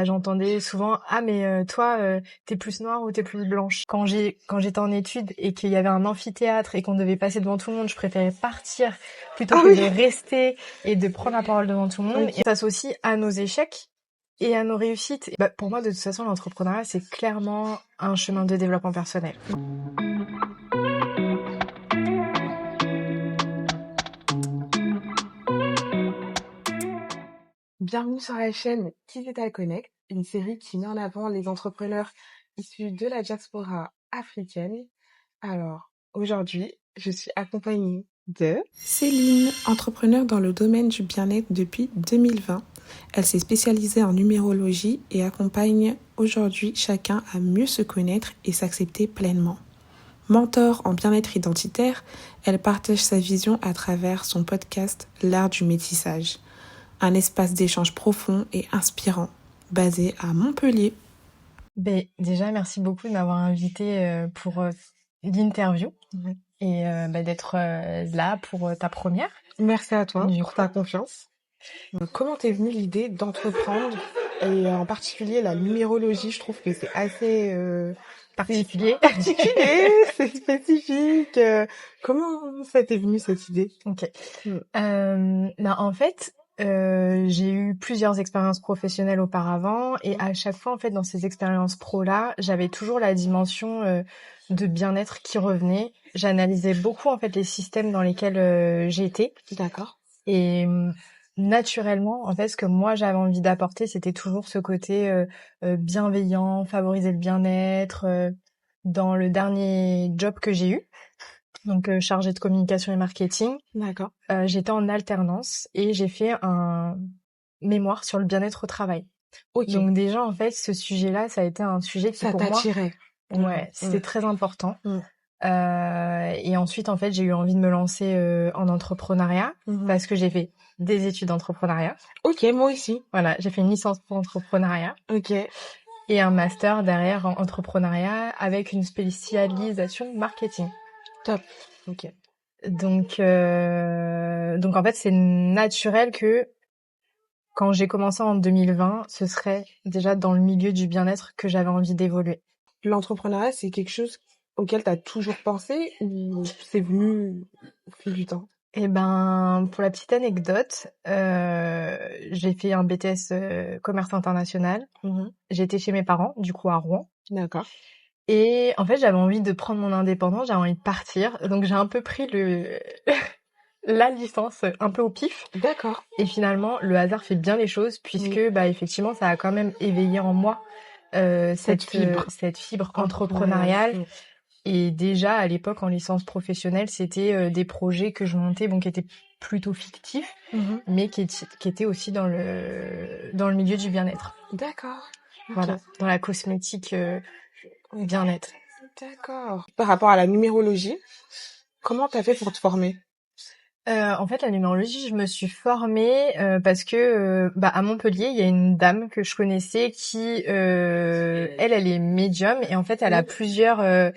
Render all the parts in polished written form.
J'entendais souvent: «Ah mais toi, tu plus noire ou t'es plus blanche?» Quand j'étais en études et qu'il y avait un amphithéâtre et qu'on devait passer devant tout le monde, je préférais partir plutôt Ah que de oui. rester et de prendre la parole devant tout le monde. Ok. Et ça s'associe à nos échecs et à nos réussites. Pour moi, de toute façon, l'entrepreneuriat, c'est clairement un chemin de développement personnel. Bienvenue sur la chaîne Digital Connect, une série qui met en avant les entrepreneurs issus de la diaspora africaine. Alors, aujourd'hui, je suis accompagnée de Céline, entrepreneure dans le domaine du bien-être depuis 2020. Elle s'est spécialisée en numérologie et accompagne aujourd'hui chacun à mieux se connaître et s'accepter pleinement. Mentor en bien-être identitaire, elle partage sa vision à travers son podcast L'Art du métissage, un espace d'échange profond et inspirant, basé à Montpellier. Déjà, merci beaucoup de m'avoir invitée pour l'interview et d'être là pour ta première. Merci à toi Du pour ta confiance. Comment t'es venue l'idée d'entreprendre et en particulier la numérologie? Je trouve que c'est assez particulier. c'est spécifique. Comment ça t'est venu cette idée? Ok. En fait, j'ai eu plusieurs expériences professionnelles auparavant et à chaque fois, en fait, dans ces expériences pro-là, j'avais toujours la dimension de bien-être qui revenait. J'analysais beaucoup, en fait, les systèmes dans lesquels j'étais. D'accord. Et naturellement, en fait, ce que moi j'avais envie d'apporter, c'était toujours ce côté bienveillant, favoriser le bien-être. Dans le dernier job que j'ai eu, donc chargée de communication et marketing, D'accord. j'étais en alternance et j'ai fait un mémoire sur le bien-être au travail. Ok. Donc déjà, en fait, ce sujet-là, ça a été un sujet qui Ça pour moi, t'attirait. c'était très important. Mm. Et ensuite, en fait, j'ai eu envie de me lancer en entrepreneuriat parce que j'ai fait des études d'entrepreneuriat. Ok, moi aussi. Voilà, j'ai fait une licence pour entrepreneuriat Ok. et un master derrière en entrepreneuriat avec une spécialisation marketing. Top. Ok. Donc en fait, c'est naturel que quand j'ai commencé en 2020, ce serait déjà dans le milieu du bien-être que j'avais envie d'évoluer. L'entrepreneuriat, c'est quelque chose auquel t'as toujours pensé ou c'est venu au fil du temps? Pour la petite anecdote, j'ai fait un BTS commerce international. J'étais chez mes parents, du coup à Rouen. D'accord. Et en fait, j'avais envie de prendre mon indépendance, j'avais envie de partir. Donc j'ai un peu pris la licence un peu au pif. D'accord. Et finalement, le hasard fait bien les choses puisque effectivement, ça a quand même éveillé en moi cette fibre entrepreneuriale. Et déjà à l'époque en licence professionnelle, c'était des projets que je montais, qui étaient plutôt fictifs, mais qui étaient aussi dans le milieu du bien-être. D'accord. Voilà, dans la cosmétique bien-être. D'accord. Par rapport à la numérologie, comment t'as fait pour te former? En fait, la numérologie, je me suis formée parce que à Montpellier, il y a une dame que je connaissais qui, elle est médium et en fait, elle a plusieurs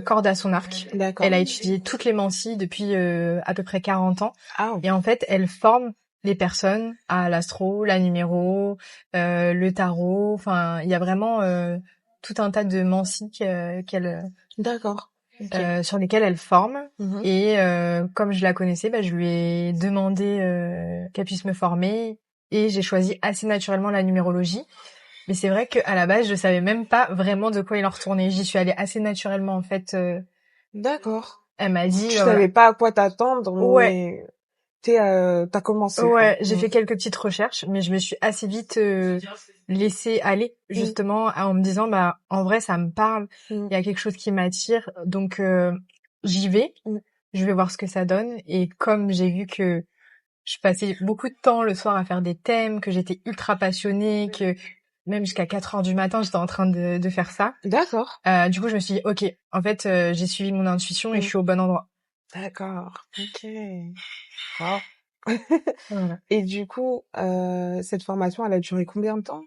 cordes à son arc. D'accord. Elle a étudié toutes les mancies depuis à peu près 40 ans. Ah. Et en fait, elle forme les personnes à l'astro, la numéro, le tarot. Enfin, il y a vraiment tout un tas de mancies qu'elle D'accord. Okay. sur lesquelles elle forme. Et comme je la connaissais, je lui ai demandé qu'elle puisse me former et j'ai choisi assez naturellement la numérologie. Mais c'est vrai qu'à la base, je savais même pas vraiment de quoi il en retournait. J'y suis allée assez naturellement en fait. D'accord. Elle m'a dit. Je savais pas à quoi t'attendre, mais t'as commencé. Ouais, j'ai fait quelques petites recherches, mais je me suis assez vite laissée aller justement en me disant en vrai ça me parle, il y a quelque chose qui m'attire, donc j'y vais, je vais voir ce que ça donne. Et comme j'ai vu que je passais beaucoup de temps le soir à faire des thèmes, que j'étais ultra passionnée, que même jusqu'à 4 heures du matin j'étais en train de faire ça. D'accord. Du coup je me suis dit ok, en fait j'ai suivi mon intuition et je suis au bon endroit. D'accord. Ok. Wow. Voilà. Et du coup, cette formation, elle a duré combien de temps?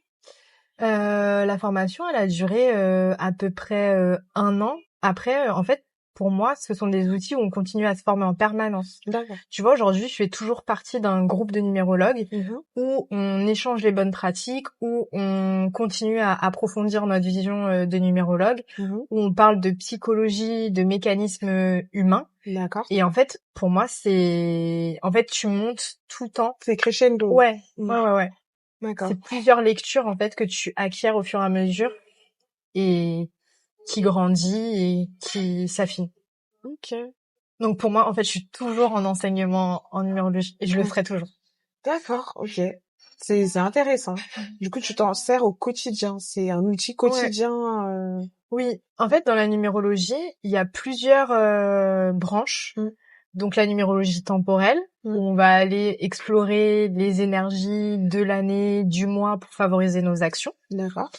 La formation, elle a duré à peu près 1 an. Après, en fait, pour moi, ce sont des outils où on continue à se former en permanence. D'accord. Tu vois, aujourd'hui, je fais toujours partie d'un groupe de numérologues où on échange les bonnes pratiques, où on continue à approfondir notre vision de numérologue, où on parle de psychologie, de mécanismes humains. D'accord. Et en fait, pour moi, en fait, tu montes tout le temps. C'est crescendo. Ouais. Ouais. D'accord. C'est plusieurs lectures, en fait, que tu acquiers au fur et à mesure et qui grandit et qui s'affine. Ok. Donc pour moi, en fait, je suis toujours en enseignement en numérologie et je le ferai toujours. D'accord, ok. C'est intéressant. Du coup, tu t'en sers au quotidien. C'est un outil quotidien. Oui, en fait, dans la numérologie, il y a plusieurs branches. Donc la numérologie temporelle, où on va aller explorer les énergies de l'année, du mois pour favoriser nos actions. D'accord.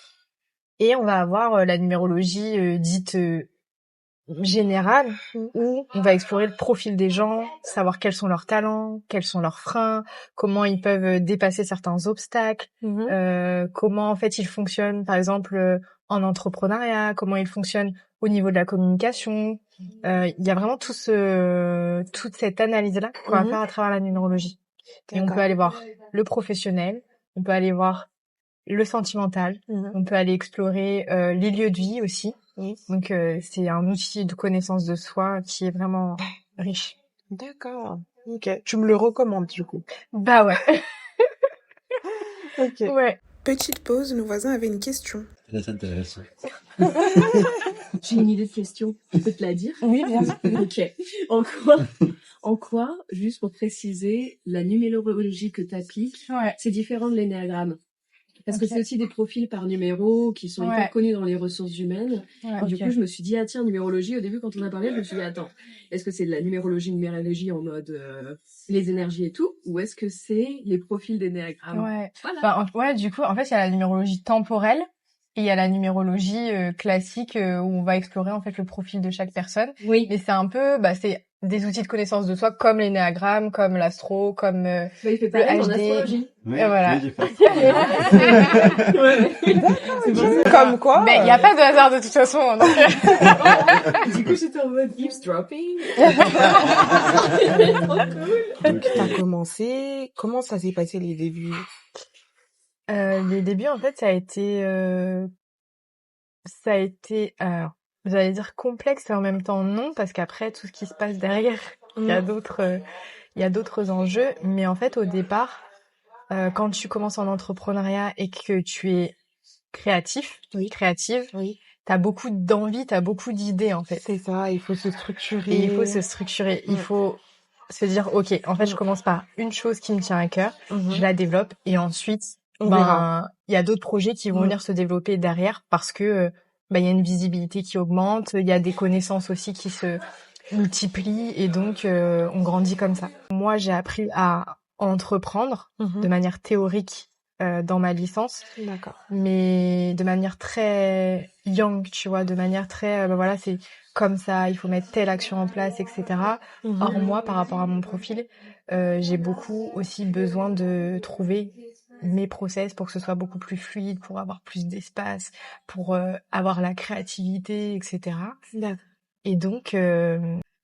Et on va avoir la numérologie dite générale, où on va explorer le profil des gens, savoir quels sont leurs talents, quels sont leurs freins, comment ils peuvent dépasser certains obstacles, comment en fait ils fonctionnent, par exemple en entrepreneuriat, comment ils fonctionnent au niveau de la communication. Il y a vraiment toute cette analyse-là qu'on va faire à travers la numérologie. Et on peut aller voir le professionnel, on peut aller voir le sentimental, on peut aller explorer les lieux de vie aussi. Donc c'est un outil de connaissance de soi qui est vraiment riche. D'accord. Ok. Tu me le recommandes du coup. Bah ouais. Ok. Ouais. Petite pause, nos voisins avaient une question. Très intéressant. J'ai une idée de question. Tu peux te la dire? Oui, bien sûr. Ok. En quoi, juste pour préciser, la numérologie que tu appliques, c'est différent de l'énéagramme? Parce que c'est aussi des profils par numéro qui sont hyper connus dans les ressources humaines. Du coup, je me suis dit, ah tiens, numérologie, au début, quand on a parlé, je me suis dit, attends, est-ce que c'est de la numérologie en mode les énergies et tout, ou est-ce que c'est les profils d'énéagramme? Voilà. Du coup, en fait, il y a la numérologie temporelle et il y a la numérologie classique où on va explorer en fait le profil de chaque personne. Oui. Mais c'est un peu, c'est des outils de connaissance de soi comme l'énéagramme, comme l'astro, comme il fait pareil le en HD. astrologie. Oui, Et voilà. oui, j'ai fait. Comme quoi. Mais il n'y a pas de hasard de toute façon. Donc... Du coup, j'étais en mode eavesdropping. Donc, t'as commencé. Comment ça s'est passé les débuts? Les débuts, en fait, ça a été, alors, j'allais dire complexe et en même temps non, parce qu'après, tout ce qui se passe derrière, il y a d'autres enjeux. Mais en fait, au départ, quand tu commences en entrepreneuriat et que tu es créative, t'as beaucoup d'envie, t'as beaucoup d'idées, en fait. C'est ça, il faut se structurer. Et il faut se structurer. Il faut se dire, ok, en fait, je commence par une chose qui me tient à cœur, je la développe, et ensuite, on verra. Il y a d'autres projets qui vont venir se développer derrière parce que, il y a une visibilité qui augmente, il y a des connaissances aussi qui se multiplient, et donc, on grandit comme ça. Moi, j'ai appris à entreprendre de manière théorique dans ma licence, mais de manière très young, tu vois, de manière très, voilà, c'est comme ça, il faut mettre telle action en place, etc. Or, moi, par rapport à mon profil, j'ai beaucoup aussi besoin de trouver mes process pour que ce soit beaucoup plus fluide, pour avoir plus d'espace, pour avoir la créativité, etc. Et donc,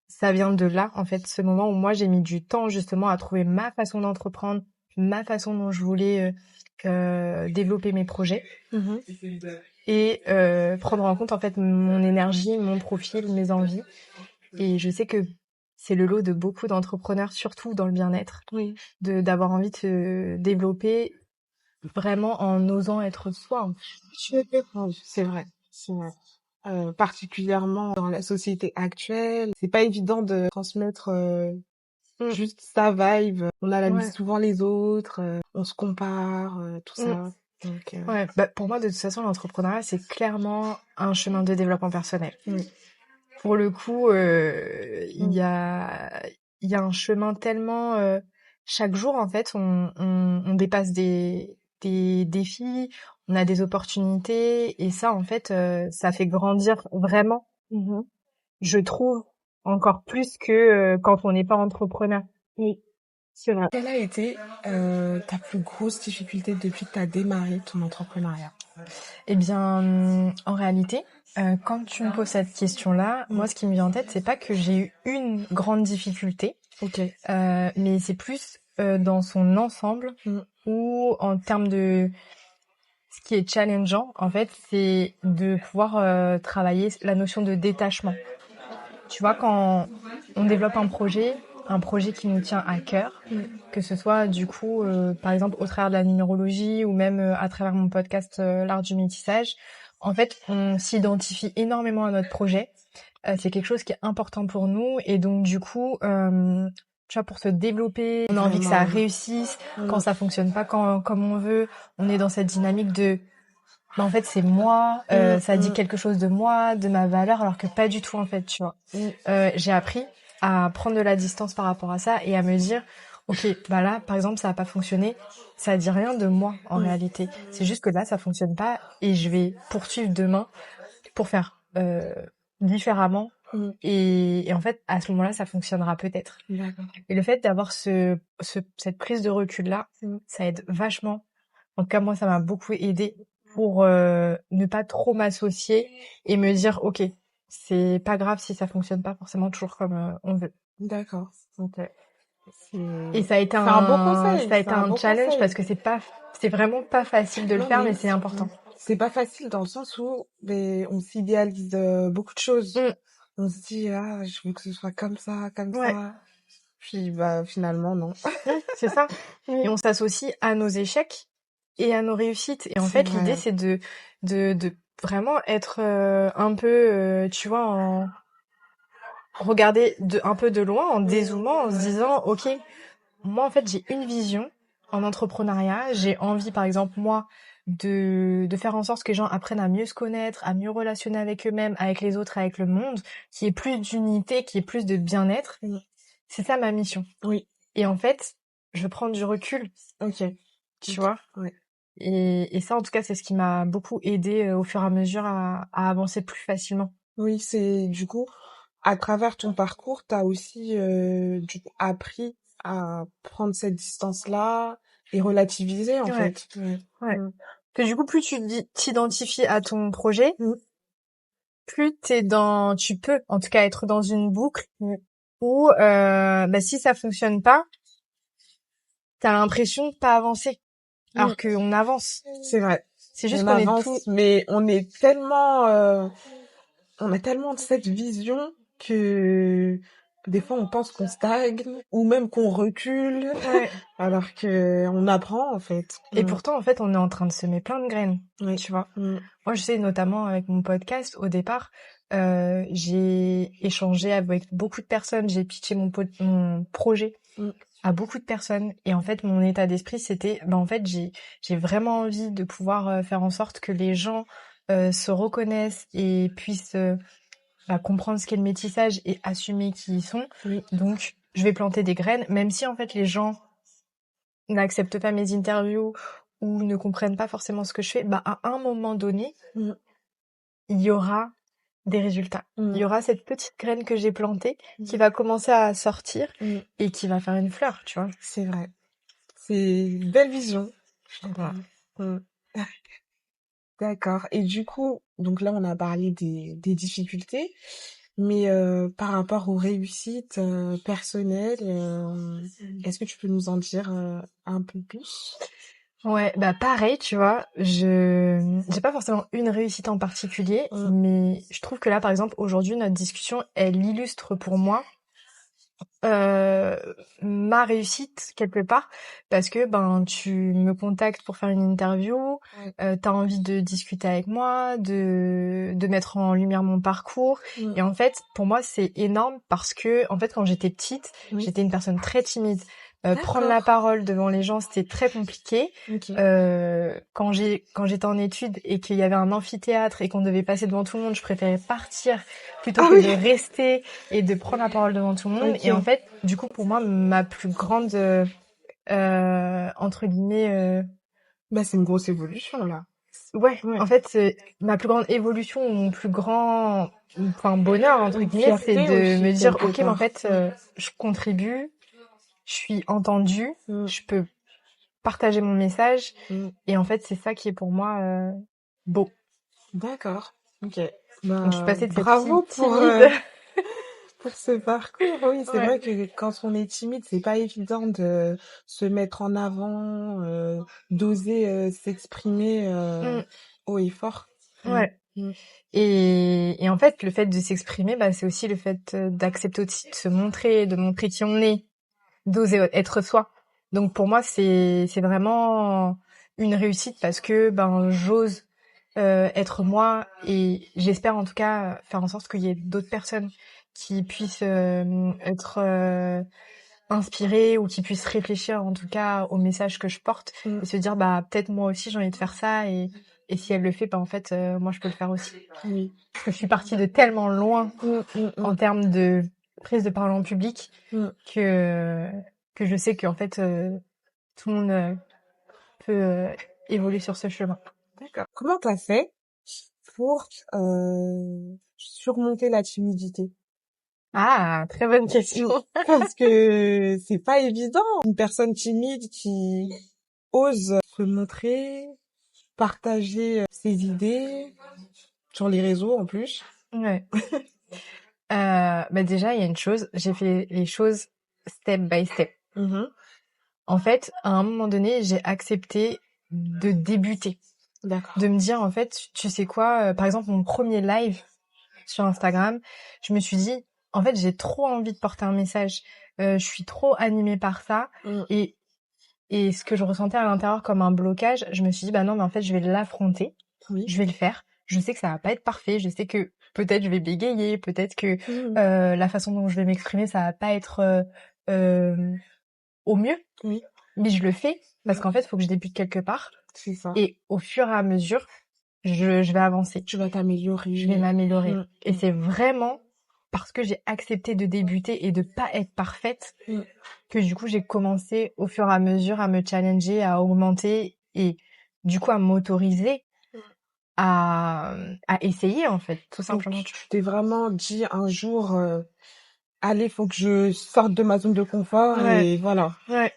ça vient de là, en fait, ce moment où moi, j'ai mis du temps justement à trouver ma façon d'entreprendre, ma façon dont je voulais développer mes projets et prendre en compte en fait mon énergie, mon profil, mes envies. Et je sais que c'est le lot de beaucoup d'entrepreneurs, surtout dans le bien-être, d'avoir envie de se développer vraiment en osant être soi. C'est vrai. Particulièrement dans la société actuelle, c'est pas évident de transmettre juste sa vibe. On analyse souvent les autres, on se compare, tout ça. Donc, pour moi, de toute façon, l'entrepreneuriat, c'est clairement un chemin de développement personnel. Pour le coup, il y a un chemin tellement... chaque jour, en fait, on dépasse des défis, on a des opportunités, et ça, en fait, ça fait grandir vraiment, je trouve, encore plus que quand on n'est pas entrepreneur. C'est vrai. Quelle a été ta plus grosse difficulté depuis que tu as démarré ton entrepreneuriat? Eh bien, en réalité, quand tu me poses cette question-là, moi, ce qui me vient en tête, c'est pas que j'ai eu une grande difficulté, Ok. mais c'est plus dans son ensemble ou en termes de ce qui est challengeant, en fait, c'est de pouvoir travailler la notion de détachement. Tu vois, quand on développe un projet qui nous tient à cœur, que ce soit du coup, par exemple, au travers de la numérologie ou même à travers mon podcast L'Art du métissage, en fait, on s'identifie énormément à notre projet. C'est quelque chose qui est important pour nous et donc du coup, tu vois, pour se développer, on a envie que ça réussisse. Quand ça fonctionne pas comme on veut, on est dans cette dynamique de en fait c'est moi, ça dit quelque chose de moi, de ma valeur, alors que pas du tout en fait, tu vois. J'ai appris à prendre de la distance par rapport à ça et à me dire ok, bah là par exemple ça a pas fonctionné, ça dit rien de moi en réalité, c'est juste que là ça fonctionne pas et je vais poursuivre demain pour faire différemment et en fait à ce moment-là ça fonctionnera peut-être. D'accord. Et le fait d'avoir cette prise de recul là, ça aide vachement. En tout cas moi ça m'a beaucoup aidé pour ne pas trop m'associer et me dire ok, c'est pas grave si ça fonctionne pas forcément toujours comme on veut. D'accord. Ok. Et ça a été C'est un bon conseil. ça a C'est été un un bon challenge conseil. parce que c'est vraiment pas facile de le Non, faire mais c'est important. c'est pas facile dans le sens où on s'idéalise beaucoup de choses. On se dit ah je veux que ce soit comme ça, comme ça. Puis bah finalement non. C'est ça. Et on s'associe à nos échecs et à nos réussites. Et en C'est fait, l'idée, vrai. c'est de vraiment être un peu, tu vois, regarder un peu de loin, en dézoomant, en se disant, ok, moi, en fait, j'ai une vision en entrepreneuriat. J'ai envie, par exemple, moi, de faire en sorte que les gens apprennent à mieux se connaître, à mieux relationner avec eux-mêmes, avec les autres, avec le monde, qu'il y ait plus d'unité, qu'il y ait plus de bien-être. C'est ça ma mission. Oui. Et en fait, je prends du recul. Ok. Tu vois. Ouais. Et ça, en tout cas, c'est ce qui m'a beaucoup aidé au fur et à mesure à avancer plus facilement. Oui, c'est du coup, à travers ton parcours, t'as aussi du coup appris à prendre cette distance-là et relativiser en fait. Ouais. Que du coup, plus t'identifies à ton projet, plus tu peux, en tout cas, être dans une boucle où, bah, si ça fonctionne pas, t'as l'impression de pas avancer. Alors qu'on avance. C'est vrai. C'est juste on qu'on avance, est mais on est tellement, on a tellement de cette vision que des fois on pense qu'on stagne ou même qu'on recule, alors que on apprend en fait. Et pourtant, en fait, on est en train de semer plein de graines, tu vois. Moi, je sais notamment avec mon podcast, au départ, j'ai échangé avec beaucoup de personnes, j'ai pitché mon projet à beaucoup de personnes. Et en fait, mon état d'esprit, c'était, en fait, j'ai vraiment envie de pouvoir faire en sorte que les gens se reconnaissent et puissent comprendre ce qu'est le métissage et assumer qui ils sont. Donc, je vais planter des graines, même si en fait les gens n'acceptent pas mes interviews ou ne comprennent pas forcément ce que je fais, à un moment donné, il y aura des résultats. Il y aura cette petite graine que j'ai plantée qui va commencer à sortir et qui va faire une fleur, tu vois. C'est vrai. C'est une belle vision. D'accord. Et du coup, donc là, on a parlé des difficultés, mais par rapport aux réussites personnelles, est-ce que tu peux nous en dire un peu plus? Ouais, pareil, tu vois, j'ai pas forcément une réussite en particulier, mais je trouve que là, par exemple, aujourd'hui, notre discussion, elle illustre pour moi ma réussite quelque part, parce que tu me contactes pour faire une interview, t'as envie de discuter avec moi, de mettre en lumière mon parcours, et en fait, pour moi, c'est énorme parce que, en fait, quand j'étais petite, j'étais une personne très timide. Prendre la parole devant les gens, c'était très compliqué. Quand j'étais en études et qu'il y avait un amphithéâtre et qu'on devait passer devant tout le monde, je préférais partir plutôt que de rester et de prendre la parole devant tout le monde. Et en fait, du coup, pour moi, ma plus grande entre guillemets c'est une grosse évolution là. Ouais. En fait, ma plus grande évolution ou mon plus grand bonheur entre guillemets, c'est de me dire ok, mais en fait, je contribue je suis entendue, je peux partager mon message, et en fait, c'est ça qui est pour moi beau. D'accord. Ok. Donc, je suis passée de cette Bravo fille timide. pour ce parcours. Oui, c'est Ouais. vrai que quand on est timide, c'est pas évident de se mettre en avant, d'oser s'exprimer haut et fort. Ouais. Et en fait, le fait de s'exprimer, bah, c'est aussi le fait d'accepter aussi de se montrer, de montrer qui on est, d'oser être soi. Donc pour moi, c'est vraiment une réussite parce que ben j'ose être moi, et j'espère en tout cas faire en sorte qu'il y ait d'autres personnes qui puissent être inspirées, ou qui puissent réfléchir en tout cas au message que je porte, et se dire bah peut-être moi aussi j'ai envie de faire ça, et si elle le fait, bah en fait moi je peux le faire aussi. Oui. Parce que je suis partie de tellement loin en termes de prise de parole en public que je sais qu'en fait tout le monde peut évoluer sur ce chemin. D'accord. Comment t'as fait pour surmonter la timidité? Ah, très bonne question. Parce que c'est pas évident. Une personne timide qui ose se montrer, partager ses idées sur les réseaux en plus. Ouais. Bah déjà, il y a une chose, j'ai fait les choses step by step. En fait, à un moment donné, j'ai accepté de débuter. D'accord. De me dire, en fait, tu sais quoi, par exemple, mon premier live sur Instagram, je me suis dit, en fait, j'ai trop envie de porter un message. Je suis trop animée par ça. Et ce que je ressentais à l'intérieur comme un blocage, je me suis dit, bah non, mais en fait, je vais l'affronter. Oui. Je vais le faire. Je sais que ça va pas être parfait. Je sais que peut-être je vais bégayer. Peut-être que la façon dont je vais m'exprimer, ça va pas être au mieux. Oui. Mais je le fais parce qu'en fait, il faut que je débute quelque part. C'est ça. Et au fur et à mesure, je vais avancer. Tu vas t'améliorer. Je vais m'améliorer. Et c'est vraiment parce que j'ai accepté de débuter et de pas être parfaite que du coup j'ai commencé au fur et à mesure à me challenger, à augmenter, et du coup à m'autoriser à essayer, en fait, tout simplement. Donc, tu t'es vraiment dit un jour, allez, faut que je sorte de ma zone de confort et voilà. Ouais.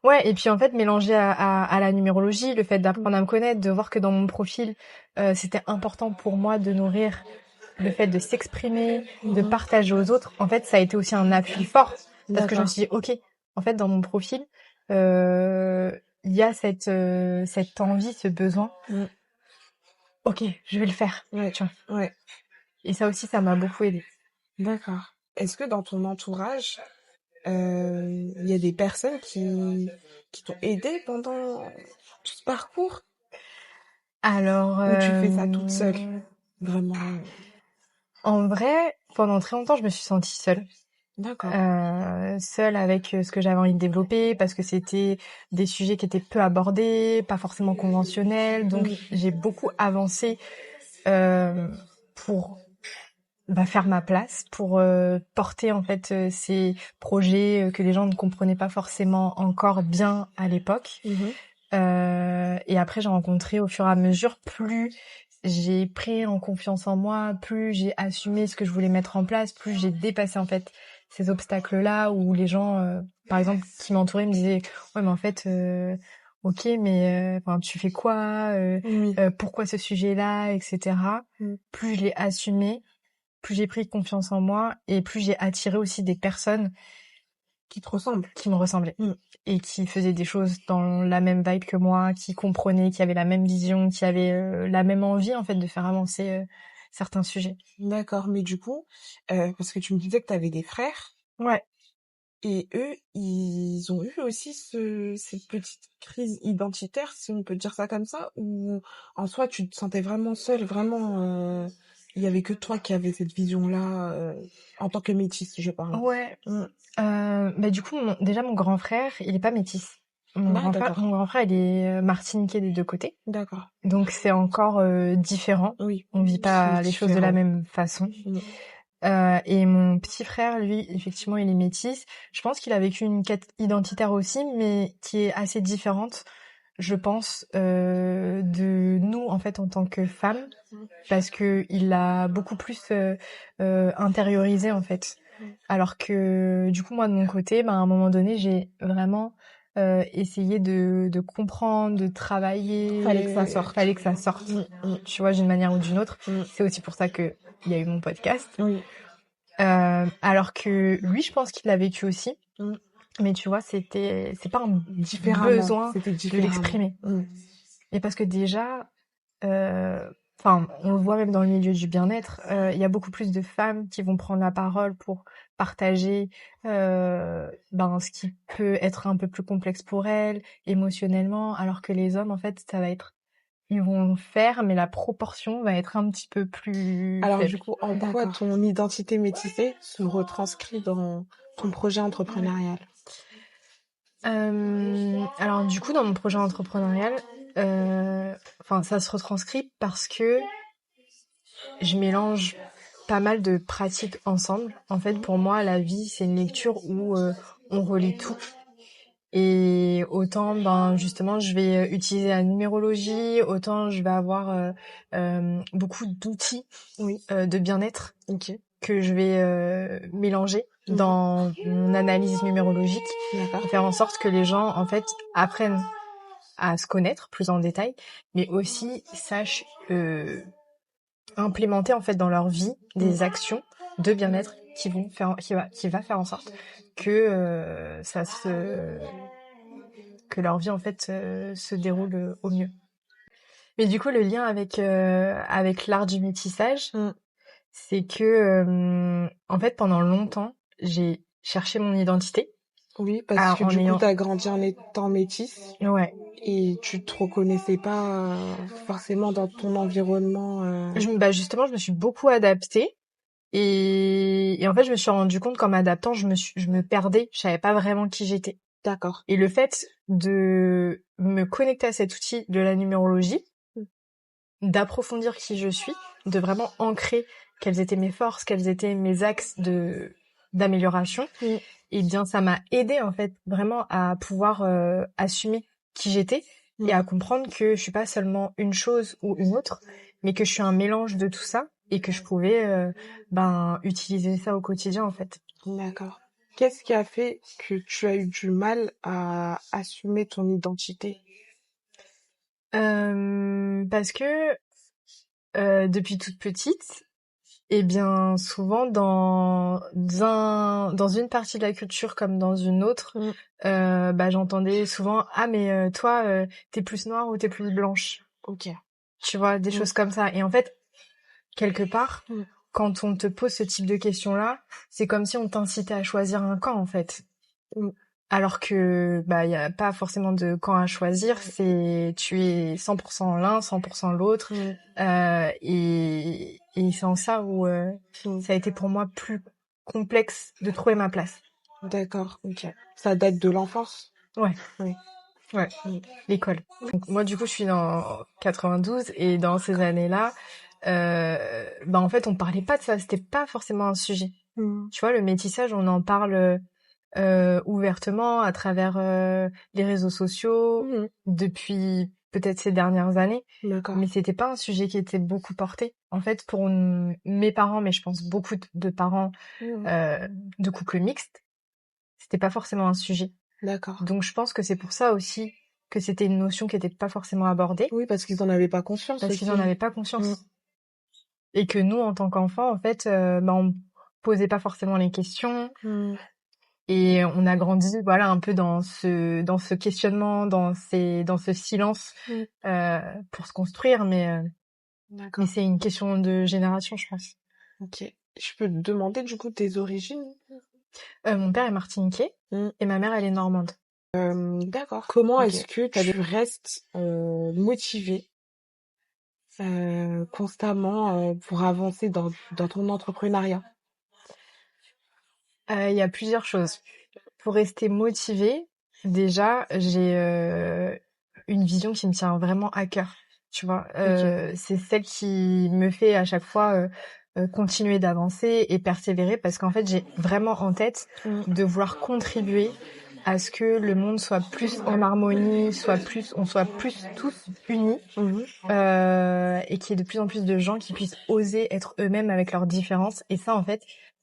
Ouais, et puis en fait, mélanger à la numérologie, le fait d'apprendre à me connaître, de voir que dans mon profil, c'était important pour moi de nourrir le fait de s'exprimer, de partager aux autres. En fait, ça a été aussi un appui fort, parce que je me suis dit, ok, en fait, dans mon profil, il y a cette envie, ce besoin. Ok, je vais le faire. Tu vois. Ouais. Et ça aussi, ça m'a beaucoup aidée. D'accord. Est-ce que dans ton entourage, il y a des personnes qui t'ont aidé pendant tout ce parcours? Alors, Ou tu fais ça toute seule? Vraiment. En vrai, pendant très longtemps, je me suis sentie seule. D'accord. Seule avec ce que j'avais envie de développer, parce que c'était des sujets qui étaient peu abordés, pas forcément conventionnels. Donc, j'ai beaucoup avancé pour faire ma place, pour porter en fait ces projets que les gens ne comprenaient pas forcément encore bien à l'époque. Et après, j'ai rencontré au fur et à mesure, plus j'ai pris en confiance en moi, plus j'ai assumé ce que je voulais mettre en place, plus j'ai dépassé en fait ces obstacles-là, où les gens, par exemple, qui m'entouraient me disaient ouais, mais en fait ok, mais enfin tu fais quoi, pourquoi ce sujet-là, etc. Plus je l'ai assumé, plus j'ai pris confiance en moi, et plus j'ai attiré aussi des personnes qui te ressemblent, qui me ressemblaient, et qui faisaient des choses dans la même vibe que moi, qui comprenaient, qui avaient la même vision, qui avaient la même envie en fait de faire avancer certains sujets. D'accord, mais du coup, parce que tu me disais que tu avais des frères. Ouais. Et eux, ils ont eu aussi cette petite crise identitaire, si on peut dire ça comme ça, ou en soi tu te sentais vraiment seule, vraiment, il y avait que toi qui avais cette vision-là, en tant que métisse, je parle. Ouais. Du coup, déjà mon grand frère, il est pas métis. Mon grand frère, il est martiniquais des deux côtés. D'accord. Donc c'est encore différent. Oui. On vit pas les choses de la même façon. Et mon petit frère, lui, effectivement, il est métis. Je pense qu'il a vécu une quête identitaire aussi, mais qui est assez différente, je pense, de nous, en fait, en tant que femmes, parce que il a beaucoup plus intériorisé, en fait. Alors que du coup moi de mon côté, à un moment donné, j'ai vraiment essayé de comprendre, de travailler. Fallait que ça sorte. Fallait que ça sorte. Tu vois, d'une manière ou d'une autre. C'est aussi pour ça que il y a eu mon podcast. Oui. Alors que lui, je pense qu'il l'a vécu aussi. Mais tu vois, c'est pas un besoin de l'exprimer. Et parce que déjà, on le voit même dans le milieu du bien-être, il y a beaucoup plus de femmes qui vont prendre la parole pour partager ce qui peut être un peu plus complexe pour elles, émotionnellement, alors que les hommes, en fait, ils vont faire, mais la proportion va être un petit peu plus Alors faible. du coup, en quoi ton identité métissée se retranscrit dans ton projet entrepreneurial? Alors du coup, dans mon projet entrepreneurial, ça se retranscrit parce que je mélange pas mal de pratiques ensemble. En fait, pour moi, la vie, c'est une lecture où on relie tout. Et autant, justement, je vais utiliser la numérologie, autant je vais avoir beaucoup d'outils de bien-être que je vais mélanger dans mon analyse numérologique pour faire en sorte que les gens, en fait, apprennent à se connaître plus en détail, mais aussi sachent implémenter en fait dans leur vie des actions de bien-être qui va faire en sorte que que leur vie en fait se déroule au mieux. Mais du coup le lien avec l'art du métissage, c'est que en fait pendant longtemps j'ai cherché mon identité. Oui, parce que du coup t'as grandi en étant métisse. Ouais. Et tu te reconnaissais pas forcément dans ton environnement. Justement, je me suis beaucoup adaptée et en fait, je me suis rendu compte qu'en m'adaptant, je me perdais, je savais pas vraiment qui j'étais. D'accord. Et le fait de me connecter à cet outil de la numérologie, d'approfondir qui je suis, de vraiment ancrer quelles étaient mes forces, quels étaient mes axes d'amélioration, et bien ça m'a aidé en fait vraiment à pouvoir assumer qui j'étais et à comprendre que je suis pas seulement une chose ou une autre, mais que je suis un mélange de tout ça et que je pouvais utiliser ça au quotidien en fait. D'accord. Qu'est-ce qui a fait que tu as eu du mal à assumer ton identité? Parce que depuis toute petite, eh bien, souvent dans une partie de la culture comme dans une autre, j'entendais souvent mais toi t'es plus noire ou t'es plus blanche. Ok. Tu vois, des choses comme ça. Et en fait, quelque part, quand on te pose ce type de questions-là, c'est comme si on t'incitait à choisir un camp en fait. Alors que il y a pas forcément de camp à choisir, c'est tu es 100% l'un, 100% l'autre. Et c'est en ça où ça a été pour moi plus complexe de trouver ma place. D'accord, ok. Ça date de l'enfance? Ouais. Oui. Ouais, l'école. Donc, moi, du coup, je suis dans 92 et dans ces années-là, en fait, on parlait pas de ça. C'était pas forcément un sujet. Tu vois, le métissage, on en parle ouvertement à travers les réseaux sociaux depuis peut-être ces dernières années. D'accord. Mais c'était pas un sujet qui était beaucoup porté. En fait, pour mes parents, mais je pense beaucoup de parents de couples mixtes, c'était pas forcément un sujet. D'accord. Donc je pense que c'est pour ça aussi que c'était une notion qui était pas forcément abordée. Oui, parce qu'ils en avaient pas conscience. Parce qu'ils en avaient pas conscience. Et que nous, en tant qu'enfants, en fait, on posait pas forcément les questions. Et on a grandi, voilà, un peu dans ce questionnement, dans ce silence pour se construire, mais c'est une question de génération, je pense. Ok. Je peux te demander du coup tes origines? Mon père est martiniquais et ma mère, elle est normande. D'accord. Comment est-ce que tu restes motivée constamment pour avancer dans ton entrepreneuriat? Il y a plusieurs choses. Pour rester motivée, déjà, j'ai une vision qui me tient vraiment à cœur. Tu vois, c'est celle qui me fait à chaque fois continuer d'avancer et persévérer parce qu'en fait, j'ai vraiment en tête de vouloir contribuer à ce que le monde soit plus en harmonie, on soit plus tous unis et qu'il y ait de plus en plus de gens qui puissent oser être eux-mêmes avec leurs différences. Et ça, en fait,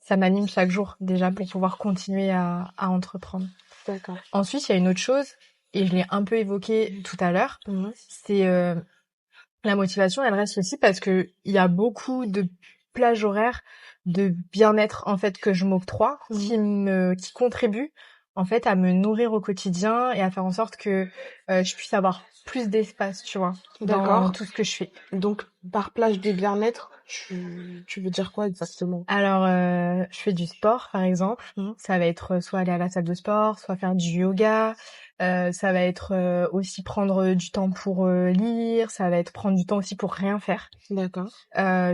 ça m'anime chaque jour déjà pour pouvoir continuer à entreprendre. D'accord. Ensuite, il y a une autre chose, et je l'ai un peu évoqué tout à l'heure, c'est la motivation, elle reste aussi parce que il y a beaucoup de plages horaires de bien-être en fait que je m'octroie qui contribuent en fait à me nourrir au quotidien et à faire en sorte que je puisse avoir plus d'espace, tu vois, dans D'accord. tout ce que je fais. Donc, par plage de bien-être, tu veux dire quoi exactement? Alors, je fais du sport, par exemple. Ça va être soit aller à la salle de sport, soit faire du yoga. Ça va être aussi prendre du temps pour lire. Ça va être prendre du temps aussi pour rien faire. D'accord.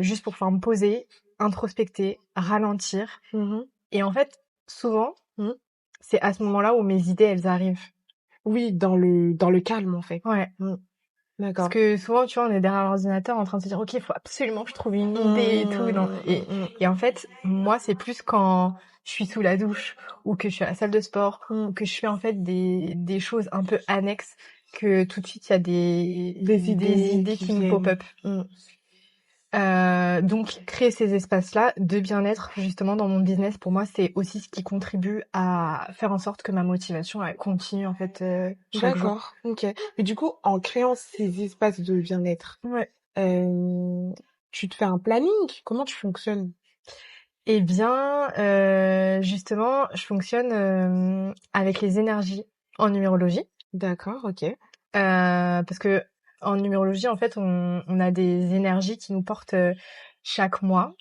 Juste pour pouvoir me poser, introspecter, ralentir. Et en fait, souvent, c'est à ce moment-là où mes idées, elles arrivent. Oui, dans le calme, en fait. Ouais. D'accord. Parce que souvent, tu vois, on est derrière l'ordinateur en train de se dire, OK, il faut absolument que je trouve une idée et tout. Non. Et en fait, moi, c'est plus quand je suis sous la douche ou que je suis à la salle de sport ou que je fais en fait des choses un peu annexes que tout de suite, il y a des idées qui me pop-up. Donc, créer ces espaces-là de bien-être, justement, dans mon business, pour moi, c'est aussi ce qui contribue à faire en sorte que ma motivation, elle continue, en fait, chaque jour. D'accord. Ok. Mais du coup, en créant ces espaces de bien-être, Ouais. tu te fais un planning? Comment tu fonctionnes? Eh bien, justement, je fonctionne avec les énergies en numérologie. D'accord, ok. Parce que en numérologie, en fait, on a des énergies qui nous portent chaque mois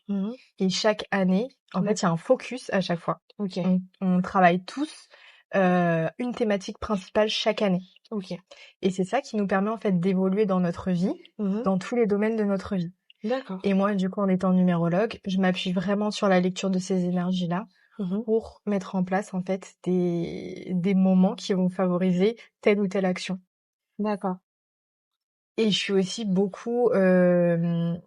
et chaque année. En fait, il y a un focus à chaque fois. Ok. On travaille tous une thématique principale chaque année. Ok. Et c'est ça qui nous permet en fait d'évoluer dans notre vie, dans tous les domaines de notre vie. D'accord. Et moi, du coup, en étant numérologue, je m'appuie vraiment sur la lecture de ces énergies-là pour mettre en place, en fait, des moments qui vont favoriser telle ou telle action. D'accord. Et je suis aussi beaucoup le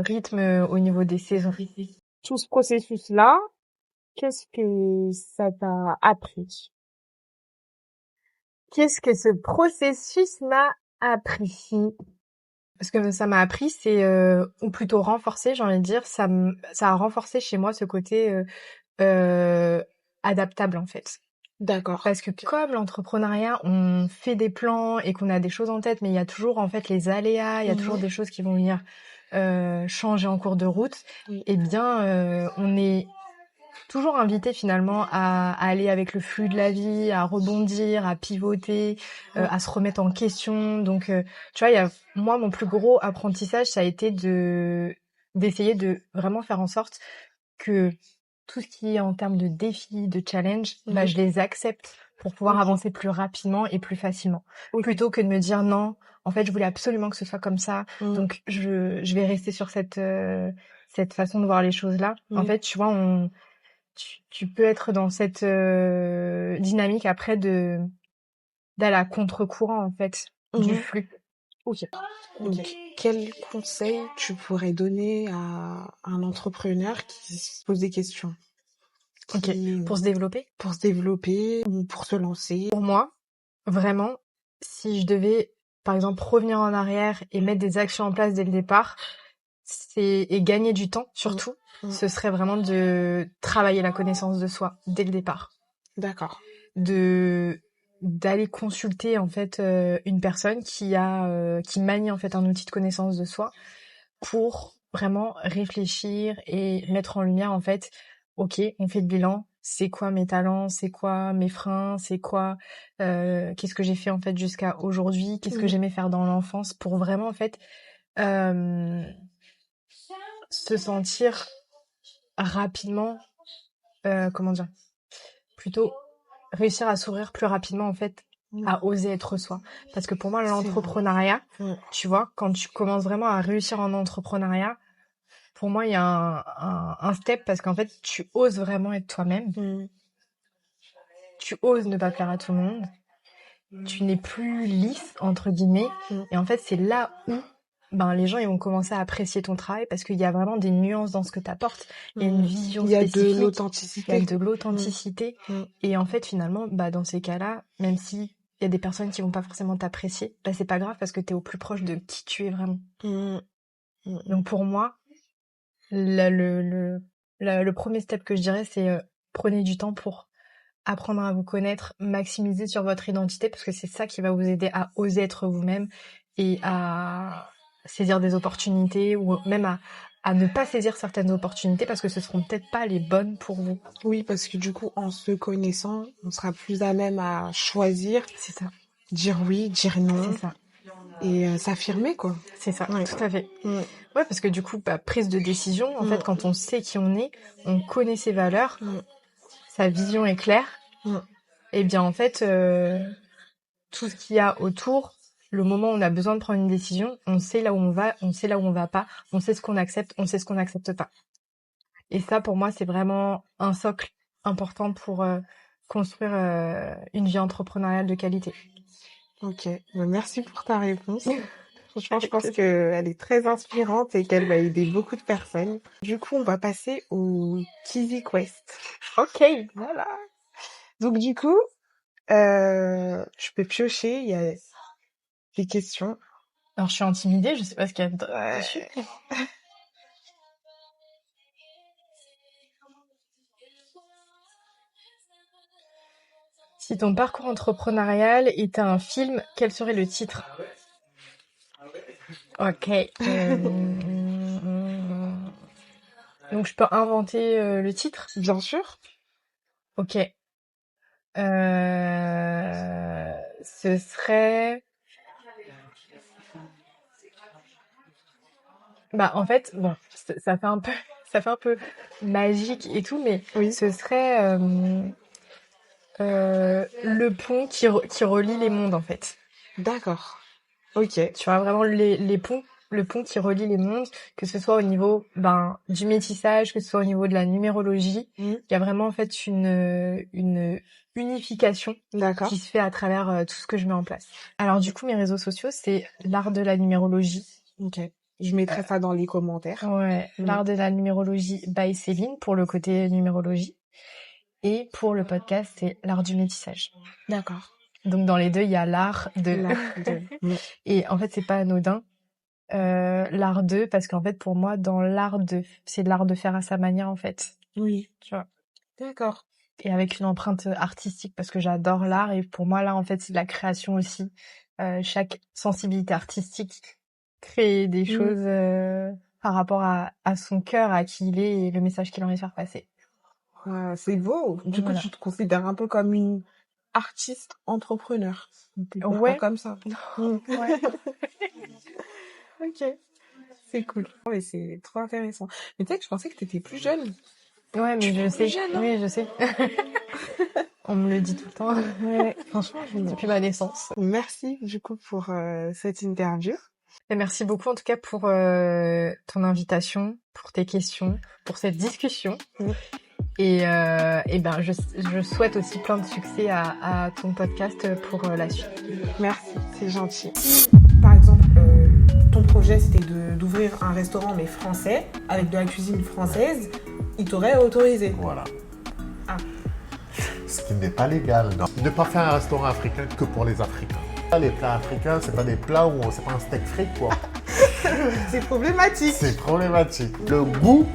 rythme au niveau des saisons. Tout ce processus-là, qu'est-ce que ça t'a appris? Qu'est-ce que ce processus m'a appris? Ce que ça m'a appris, c'est ou plutôt renforcé, j'ai envie de dire, ça a renforcé chez moi ce côté adaptable en fait. D'accord. Parce que comme l'entrepreneuriat, on fait des plans et qu'on a des choses en tête, mais il y a toujours en fait les aléas, il y a toujours des choses qui vont venir changer en cours de route. Eh bien, on est toujours invité finalement à aller avec le flux de la vie, à rebondir, à pivoter, à se remettre en question. Donc, tu vois, moi, mon plus gros apprentissage, ça a été d'essayer de vraiment faire en sorte que tout ce qui est en termes de défis, de challenge, bah, je les accepte pour pouvoir avancer plus rapidement et plus facilement. Plutôt que de me dire non, en fait, je voulais absolument que ce soit comme ça, donc je vais rester sur cette façon de voir les choses-là. En fait, tu vois, tu peux être dans cette dynamique après d'aller à contre-courant, en fait, du flux. Ok. Donc, quel conseil tu pourrais donner à un entrepreneur qui se pose des questions? Ok. Pour se développer? Pour se développer ou pour se lancer? Pour moi, vraiment, si je devais, par exemple, revenir en arrière et mettre des actions en place dès le départ, et gagner du temps, surtout, ce serait vraiment de travailler la connaissance de soi dès le départ. D'accord. D'aller consulter, en fait, une personne qui manie, en fait, un outil de connaissance de soi pour vraiment réfléchir et mettre en lumière, en fait, ok, on fait le bilan, c'est quoi mes talents, c'est quoi mes freins, c'est quoi, qu'est-ce que j'ai fait, en fait, jusqu'à aujourd'hui, qu'est-ce que j'aimais faire dans l'enfance, pour vraiment, en fait, se sentir rapidement, comment dire, plutôt réussir à s'ouvrir plus rapidement, en fait, à oser être soi. Parce que pour moi, l'entrepreneuriat, tu vois, quand tu commences vraiment à réussir en entrepreneuriat, pour moi, il y a un step parce qu'en fait, tu oses vraiment être toi-même. Tu oses ne pas plaire à tout le monde. Tu n'es plus lisse, entre guillemets. Et en fait, c'est là où les gens ils vont commencer à apprécier ton travail parce qu'il y a vraiment des nuances dans ce que tu apportes. Il y a une vision spécifique. Il y a de l'authenticité. Il y a de l'authenticité. Et en fait, finalement, dans ces cas-là, même si il y a des personnes qui vont pas forcément t'apprécier, c'est pas grave parce que tu es au plus proche de qui tu es vraiment. Donc pour moi, le premier step que je dirais, c'est prenez du temps pour apprendre à vous connaître, maximiser sur votre identité, parce que c'est ça qui va vous aider à oser être vous-même et à saisir des opportunités ou même à ne pas saisir certaines opportunités parce que ce seront peut-être pas les bonnes pour vous. Oui, parce que du coup, en se connaissant, on sera plus à même à choisir, C'est ça, dire oui, dire non c'est ça, et s'affirmer, quoi. c'est ça, Ouais. tout à fait. Mm. Ouais, parce que du coup, prise de décision, en fait, quand on sait qui on est, on connaît ses valeurs, sa vision est claire, et bien en fait, tout ce qu'il y a autour, le moment où on a besoin de prendre une décision, on sait là où on va, on sait là où on va pas, on sait ce qu'on accepte, on sait ce qu'on n'accepte pas. Et ça, pour moi, c'est vraiment un socle important pour construire une vie entrepreneuriale de qualité. Ok, merci pour ta réponse. Franchement, je pense qu'elle est très inspirante et qu'elle va aider beaucoup de personnes. Du coup, on va passer au Kizzy Quest. Ok. Voilà. Donc du coup, tu peux piocher, il y a des questions. Alors, je suis intimidée, je sais pas ce qu'il y a dessus. Si ton parcours entrepreneurial était un film, quel serait le titre? Ok. Donc, je peux inventer le titre? Bien sûr. Ok. Ce serait... en fait, bon, ça fait un peu magique et tout, mais Oui. ce serait le pont qui relie les mondes, en fait. D'accord. Ok. Tu vois, vraiment les ponts, le pont qui relie les mondes, que ce soit au niveau du métissage, que ce soit au niveau de la numérologie. Il y a vraiment en fait une unification D'accord. qui se fait à travers tout ce que je mets en place. Alors du coup, mes réseaux sociaux, c'est l'art de la numérologie. Ok. Je mettrai ça dans les commentaires. Ouais, l'art de la numérologie by Céline pour le côté numérologie. Et pour le podcast, c'est l'art du métissage. D'accord. Donc dans les deux, il y a l'art de... Et en fait, c'est pas anodin. L'art de, parce qu'en fait, pour moi, dans l'art de... C'est l'art de faire à sa manière, en fait. Oui. Tu vois. D'accord. Et avec une empreinte artistique, parce que j'adore l'art. Et pour moi, là, en fait, c'est de la création aussi. Chaque sensibilité artistique crée des choses par rapport à son cœur, à qui il est et le message qu'il a envie de faire passer. C'est beau. Du coup, tu te considères un peu comme une artiste entrepreneur. Ouais. Pas comme ça. Ouais. Ok. C'est cool. Ouais, c'est trop intéressant. Mais tu sais que je pensais que t'étais plus jeune. Ouais, mais je sais. Jeune, hein. Oui, je sais. On me le dit tout le temps. Ouais. Franchement, depuis ma naissance. Merci du coup pour cette interview. Et merci beaucoup en tout cas pour ton invitation, pour tes questions, pour cette discussion. Et je souhaite aussi plein de succès à ton podcast pour la suite. Merci, c'est gentil. Par exemple, ton projet c'était d'ouvrir un restaurant mais français, avec de la cuisine française, il t'aurait autorisé. Voilà. Ce qui n'est pas légal. Non. Ne pas faire un restaurant africain que pour les Africains. Les plats africains, c'est pas des plats où c'est pas un steak frit, quoi. C'est problématique. C'est problématique. Le goût.